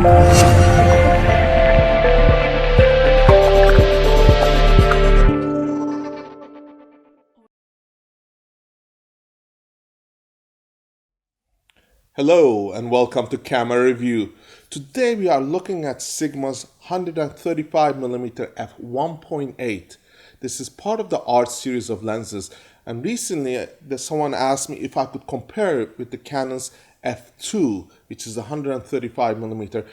Hello and welcome to Camera Review. Today we are looking at Sigma's 135mm f1.8. This is part of the art series of lenses, and recently someone asked me if I could compare it with the Canon's f2, which is 135mm.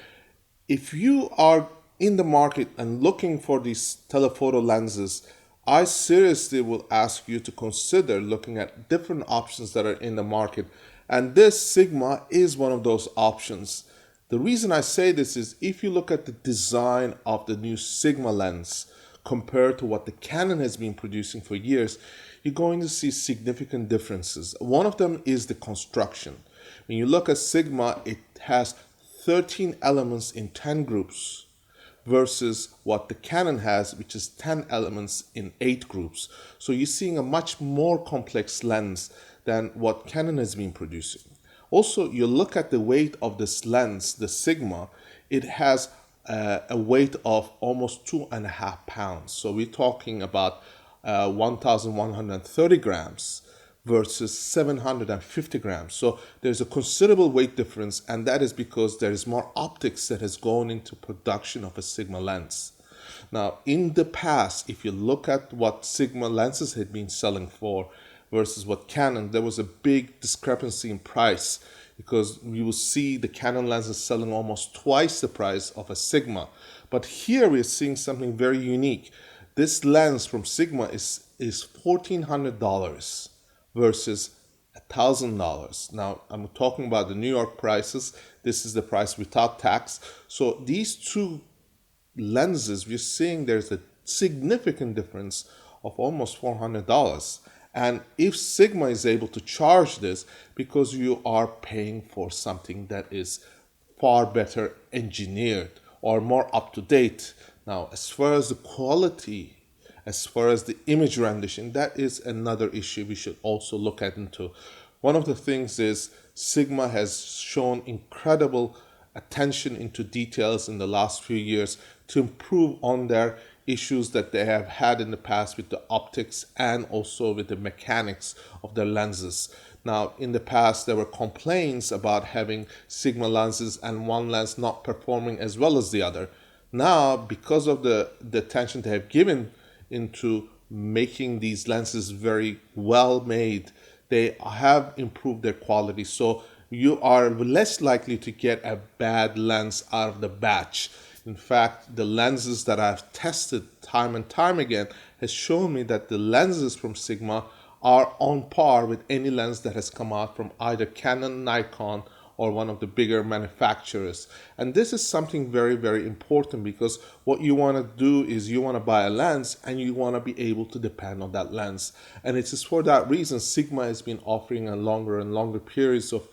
If you are in the market and looking for these telephoto lenses, I seriously will ask you to consider looking at different options that are in the market. And this Sigma is one of those options. The reason I say this is if you look at the design of the new Sigma lens compared to what the Canon has been producing for years, you're going to see significant differences. One of them is the construction. When you look at Sigma, it has 13 elements in 10 groups versus what the Canon has, which is 10 elements in 8 groups. So you're seeing a much more complex lens than what Canon has been producing. Also, you look at the weight of this lens, the Sigma, it has a weight of almost 2.5 pounds. So we're talking about 1,130 grams versus 750 grams. So there's a considerable weight difference, and that is because there is more optics that has gone into production of a Sigma lens. Now, in the past, if you look at what Sigma lenses had been selling for versus what Canon, there was a big discrepancy in price because you will see the Canon lenses selling almost twice the price of a Sigma. But here we're seeing something very unique. This lens from Sigma is $1,400 versus $1,000. Now, I'm talking about the New York prices. This is the price without tax. So these two lenses, we're seeing there's a significant difference of almost $400. And if Sigma is able to charge this, because you are paying for something that is far better engineered or more up to date. Now, as far as the quality, as far as the image rendition, that is another issue we should also look at into. One of the things is Sigma has shown incredible attention into details in the last few years to improve on their issues that they have had in the past with the optics and also with the mechanics of their lenses. Now, in the past, there were complaints about having Sigma lenses and one lens not performing as well as the other. Now, because of the attention they have given into making these lenses very well made, they have improved their quality. So you are less likely to get a bad lens out of the batch. In fact, the lenses that I've tested time and time again has shown me that the lenses from Sigma are on par with any lens that has come out from either Canon, Nikon, or one of the bigger manufacturers. And this is something very, very important because what you want to do is you want to buy a lens and you want to be able to depend on that lens. And it is for that reason Sigma has been offering a longer and longer periods of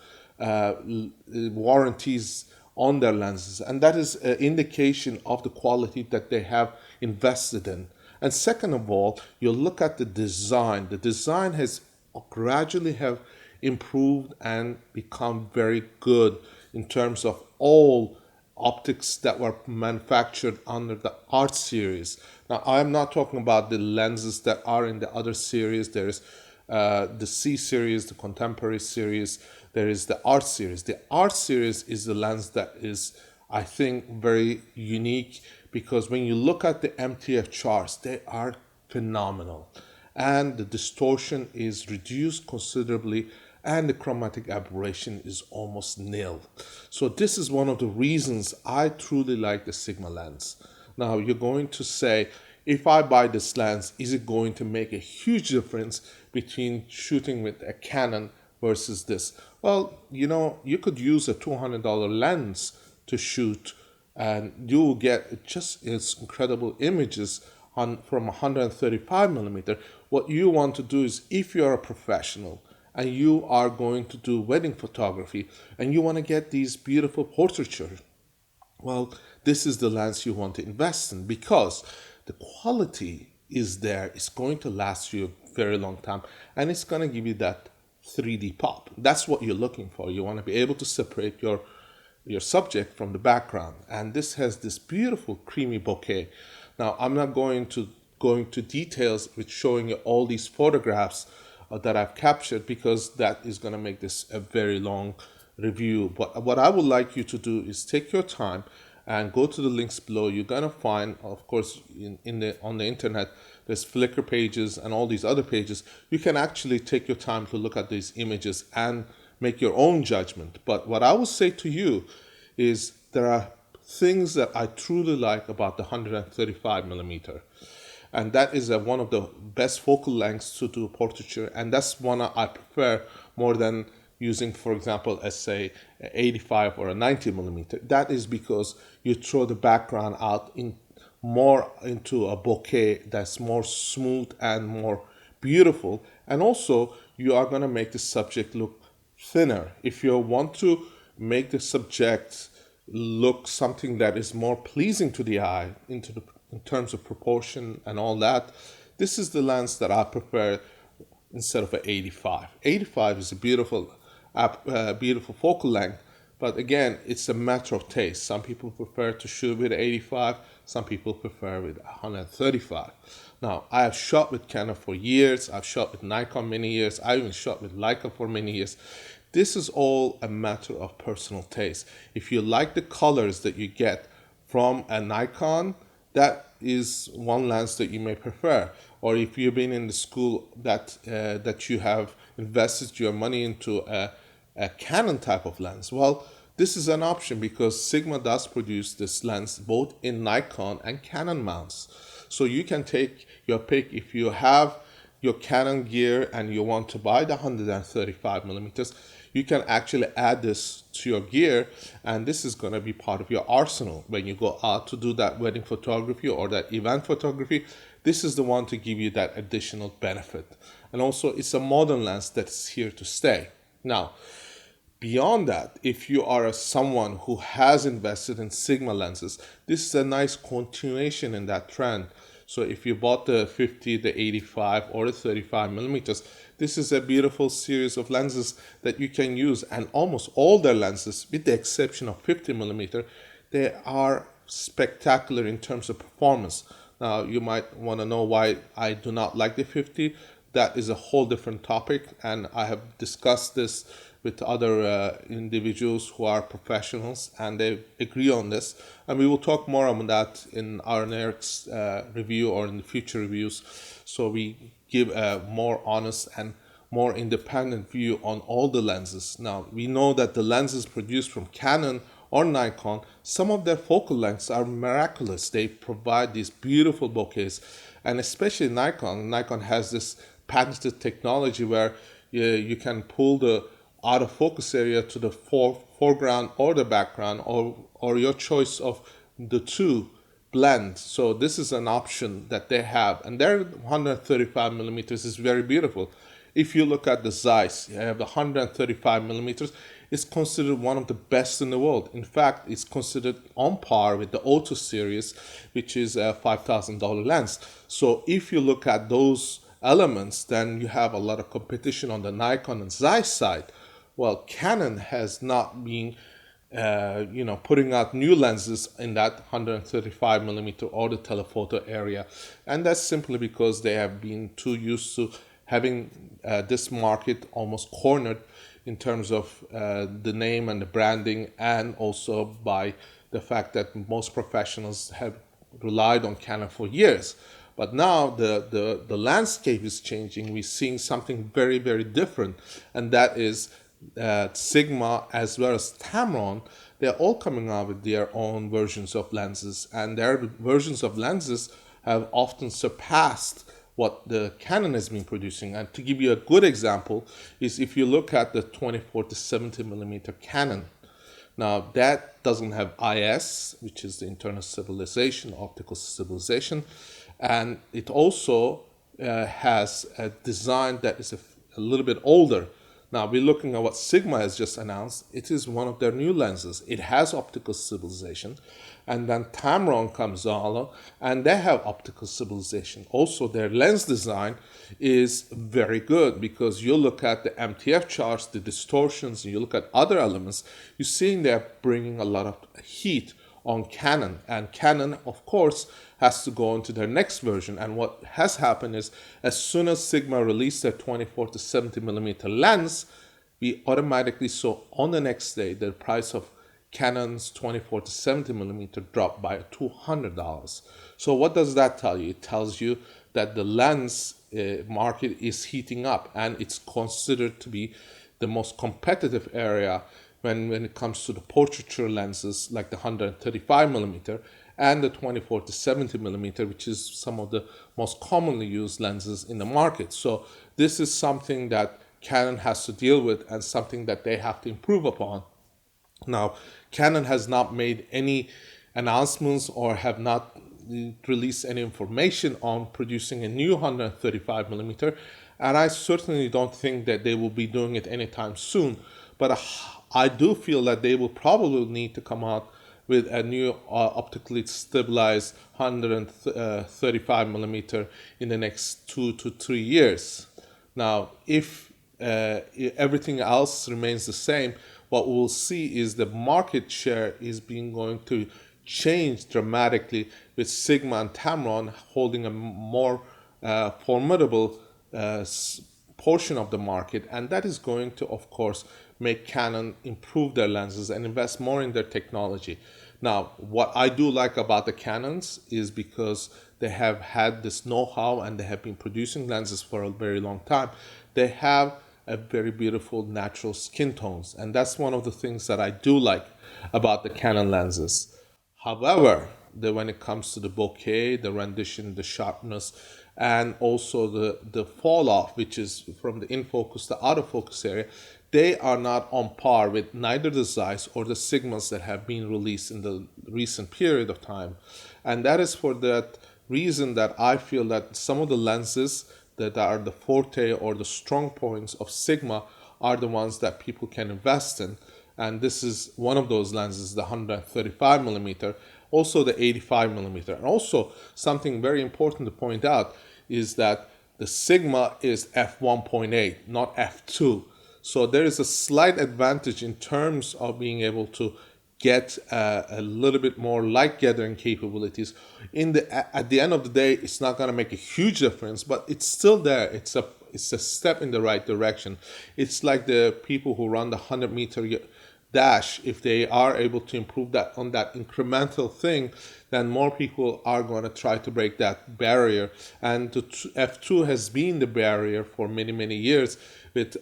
warranties on their lenses. And that is an indication of the quality that they have invested in. And second of all, you look at the design. The design has gradually have improved and become very good in terms of all optics that were manufactured under the art series. Now, I'm not talking about the lenses that are in the other series. There is the C series, the contemporary series, there is the art series. The art series is the lens that is, I think, very unique because when you look at the MTF charts, they are phenomenal. And the distortion is reduced considerably and the chromatic aberration is almost nil. So this is one of the reasons I truly like the Sigma lens. Now you're going to say, if I buy this lens, is it going to make a huge difference between shooting with a Canon versus this? Well, you could use a $200 lens to shoot and you will get just as incredible images from 135mm. What you want to do is, if you're a professional and you are going to do wedding photography and you want to get these beautiful portraiture, well, this is the lens you want to invest in because the quality is there. It's going to last you a very long time and it's going to give you that 3D pop. That's what you're looking for. You want to be able to separate your your subject from the background. And this has this beautiful creamy bouquet. Now, I'm not going to go into details with showing you all these photographs that I've captured, because that is going to make this a very long review. But what I would like you to do is take your time and go to the links below. You're going to find, of course, on the internet, there's Flickr pages and all these other pages. You can actually take your time to look at these images and make your own judgment. But what I will say to you is there are things that I truly like about the 135 millimeter. And that is one of the best focal lengths to do portraiture. And that's one I prefer more than using, for example, let's say 85 or a 90 millimeter. That is because you throw the background out more into a bouquet that's more smooth and more beautiful. And also, you are going to make the subject look thinner. If you want to make the subject look something that is more pleasing to the eye in terms of proportion and all that, this is the lens that I prefer instead of an 85. 85 is a beautiful focal length, but again, it's a matter of taste. Some people prefer to shoot with 85, some people prefer with 135. Now, I have shot with Canon for years, I've shot with Nikon many years, I even shot with Leica for many years. This is all a matter of personal taste. If you like the colors that you get from a Nikon, that is one lens that you may prefer. Or if you've been in the school that you have invested your money into a Canon type of lens, well, this is an option because Sigma does produce this lens both in Nikon and Canon mounts. So you can take your pick. If you have your Canon gear and you want to buy the 135 millimeters, you can actually add this to your gear, and this is going to be part of your arsenal when you go out to do that wedding photography or that event photography. This is the one to give you that additional benefit. And also, it's a modern lens that's here to stay. Now, beyond that, if you are someone who has invested in Sigma lenses, this is a nice continuation in that trend. So if you bought the 50, the 85, or the 35 millimeters, this is a beautiful series of lenses that you can use. And almost all their lenses, with the exception of 50 millimeter, they are spectacular in terms of performance. Now, you might want to know why I do not like the 50. That is a whole different topic, and I have discussed this with other individuals who are professionals, and they agree on this. And we will talk more on that in our next review or in the future reviews. So we give a more honest and more independent view on all the lenses. Now, we know that the lenses produced from Canon or Nikon, some of their focal lengths are miraculous. They provide these beautiful bokehs, and especially Nikon. Nikon has this patented technology where you can pull the out of focus area to the foreground or the background, or your choice of the two blend. So this is an option that they have, and their 135 millimeters is very beautiful. If you look at the Zeiss, you have the 135 millimeters. It's considered one of the best in the world. In fact, it's considered on par with the Auto series, which is a $5,000 lens. So if you look at those elements, then you have a lot of competition on the Nikon and Zeiss side. Well, Canon has not been putting out new lenses in that 135 millimeter or the telephoto area, and that's simply because they have been too used to having this market almost cornered in terms of the name and the branding, and also by the fact that most professionals have relied on Canon for years. But now the landscape is changing. We're seeing something very, very different, and that is Sigma as well as Tamron. They're all coming out with their own versions of lenses, and their versions of lenses have often surpassed what the Canon has been producing. And to give you a good example is if you look at the 24 to 70 millimeter Canon. Now that doesn't have IS, which is the internal stabilization, optical stabilization, and it also has a design that is a little bit older. Now we're looking at what Sigma has just announced. It is one of their new lenses. It has optical stabilization. And then Tamron comes along and they have optical stabilization. Also, their lens design is very good because you look at the MTF charts, the distortions, and you look at other elements, you're seeing they're bringing a lot of heat on Canon. And Canon, of course, has to go into their next version. And what has happened is as soon as Sigma released their 24 to 70 millimeter lens, we automatically saw on the next day the price of Canon's 24 to 70 millimeter dropped by $200. So what does that tell you? It tells you that the lens market is heating up, and it's considered to be the most competitive area when it comes to the portraiture lenses like the 135 millimeter and the 24 to 70 millimeter, which is some of the most commonly used lenses in the market. So this is something that Canon has to deal with and something that they have to improve upon. Now, Canon has not made any announcements or have not released any information on producing a new 135 millimeter, and I certainly don't think that they will be doing it anytime soon. But I do feel that they will probably need to come out with a new optically stabilized 135 millimeter in the next 2 to 3 years. Now, if everything else remains the same, what we'll see is the market share is going to change dramatically, with Sigma and Tamron holding a more formidable portion of the market, and that is going to, of course, make Canon improve their lenses and invest more in their technology. Now, what I do like about the Canons is because they have had this know-how and they have been producing lenses for a very long time. They have a very beautiful natural skin tones, and that's one of the things that I do like about the Canon lenses. However, when it comes to the bokeh, the rendition, the sharpness, and also the fall off, which is from the in focus to out of focus area, they are not on par with neither the Zeiss or the Sigmas that have been released in the recent period of time. And that is for that reason that I feel that some of the lenses that are the forte or the strong points of Sigma are the ones that people can invest in. And this is one of those lenses, the 135 millimeter, also the 85 millimeter. And also something very important to point out is that the Sigma is f1.8, not f2. So there is a slight advantage in terms of being able to get a little bit more light gathering capabilities. At the end of the day, it's not going to make a huge difference, but it's still there. It's a step in the right direction. It's like the people who run the 100-meter dash. If they are able to improve that on that incremental thing, then more people are going to try to break that barrier. And the F2 has been the barrier for many, many years, with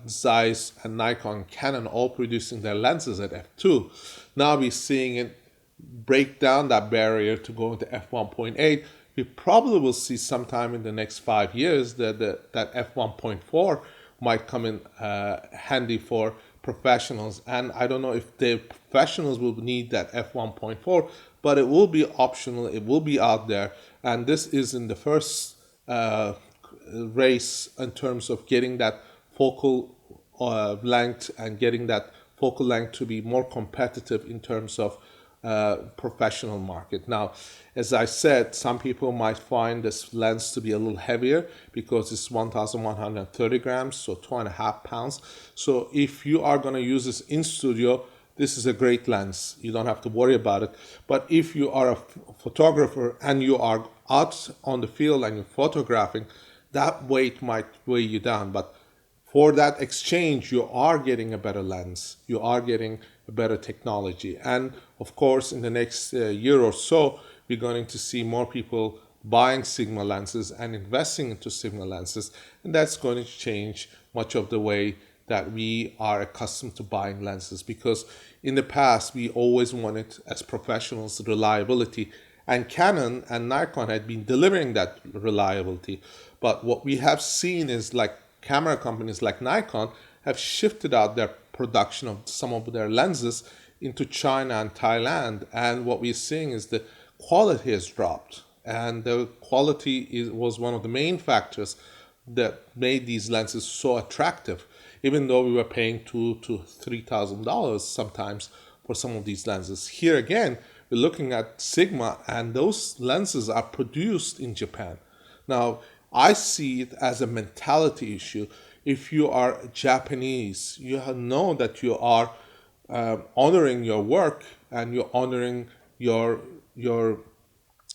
Zeiss and Nikon, Canon all producing their lenses at f2. Now we're seeing it break down that barrier to go into f1.8. We probably will see sometime in the next 5 years that f1.4 might come in handy for professionals. And I don't know if the professionals will need that f1.4, but it will be optional. It will be out there. And this is in the first race in terms of getting that focal length and getting that focal length to be more competitive in terms of professional market. Now, as I said, some people might find this lens to be a little heavier because it's 1,130 grams, so 2.5 pounds. So if you are going to use this in studio, this is a great lens. You don't have to worry about it. But if you are a photographer and you are out on the field and you're photographing, that weight might weigh you down. But for that exchange, you are getting a better lens. You are getting a better technology. And of course, in the next year or so, we're going to see more people buying Sigma lenses and investing into Sigma lenses. And that's going to change much of the way that we are accustomed to buying lenses. Because in the past, we always wanted, as professionals, reliability. And Canon and Nikon had been delivering that reliability. But what we have seen is like camera companies like Nikon have shifted out their production of some of their lenses into China and Thailand. And what we're seeing is the quality has dropped. And the quality was one of the main factors that made these lenses so attractive. even though we were paying $2,000 to $3,000 sometimes for some of these lenses. Here again, we're looking at Sigma, and those lenses are produced in Japan. Now, I see it as a mentality issue. If you are Japanese, you know that you are honoring your work, and you're honoring your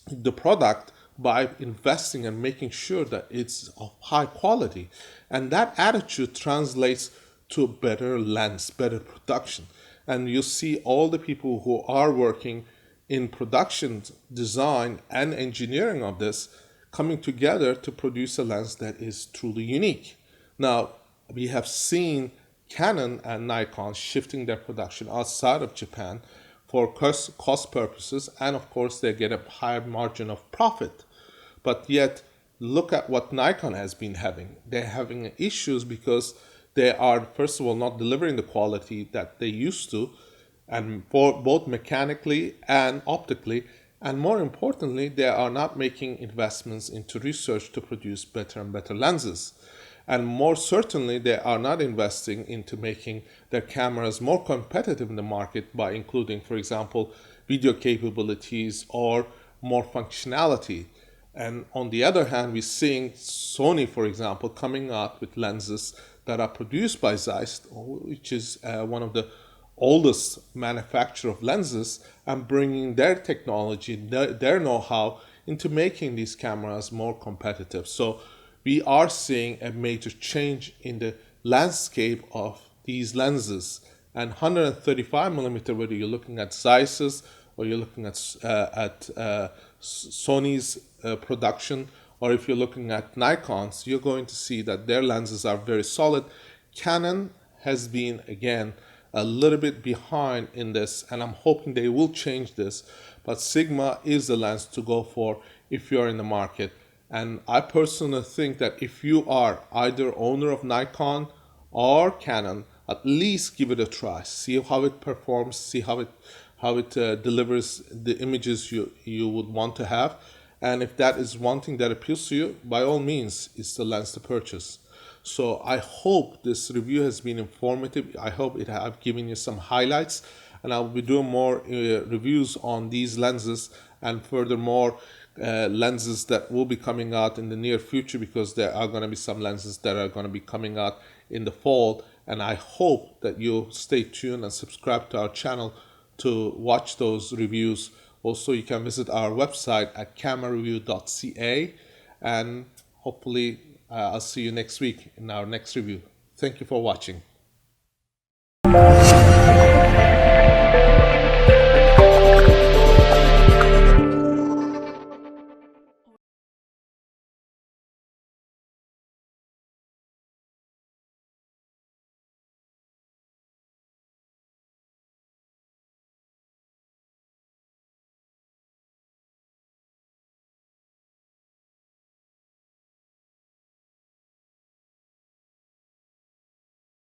the product by investing and making sure that it's of high quality. And that attitude translates to a better lens, better production. And you see all the people who are working in production, design, and engineering of this coming together to produce a lens that is truly unique. Now, we have seen Canon and Nikon shifting their production outside of Japan for cost purposes, and of course they get a higher margin of profit. But yet, look at what Nikon has been having. They're having issues because they are, first of all, not delivering the quality that they used to, and for both mechanically and optically. And more importantly, they are not making investments into research to produce better and better lenses. And more certainly, they are not investing into making their cameras more competitive in the market by including, for example, video capabilities or more functionality. And on the other hand, we're seeing Sony, for example, coming out with lenses that are produced by Zeiss, which is one of the oldest manufacturer of lenses, and bringing their technology, their know-how into making these cameras more competitive. So we are seeing a major change in the landscape of these lenses. And 135 millimeter, whether you're looking at Zeiss's or you're looking at Sony's production, or if you're looking at Nikon's, you're going to see that their lenses are very solid. Canon has been, again, a little bit behind in this, and I'm hoping they will change this. But Sigma is the lens to go for if you're in the market. And I personally think that if you are either owner of Nikon or Canon, at least give it a try. See how it performs, see how it delivers the images you would want to have. And if that is one thing that appeals to you, by all means, it's the lens to purchase. So I hope this review has been informative. I hope it have given you some highlights, and I'll be doing more reviews on these lenses, and furthermore lenses that will be coming out in the near future, because there are going to be some lenses that are going to be coming out in the fall. And I hope that you'll stay tuned and subscribe to our channel to watch those reviews. Also, you can visit our website at camerareview.ca, and hopefully I'll see you next week in our next review. Thank you for watching.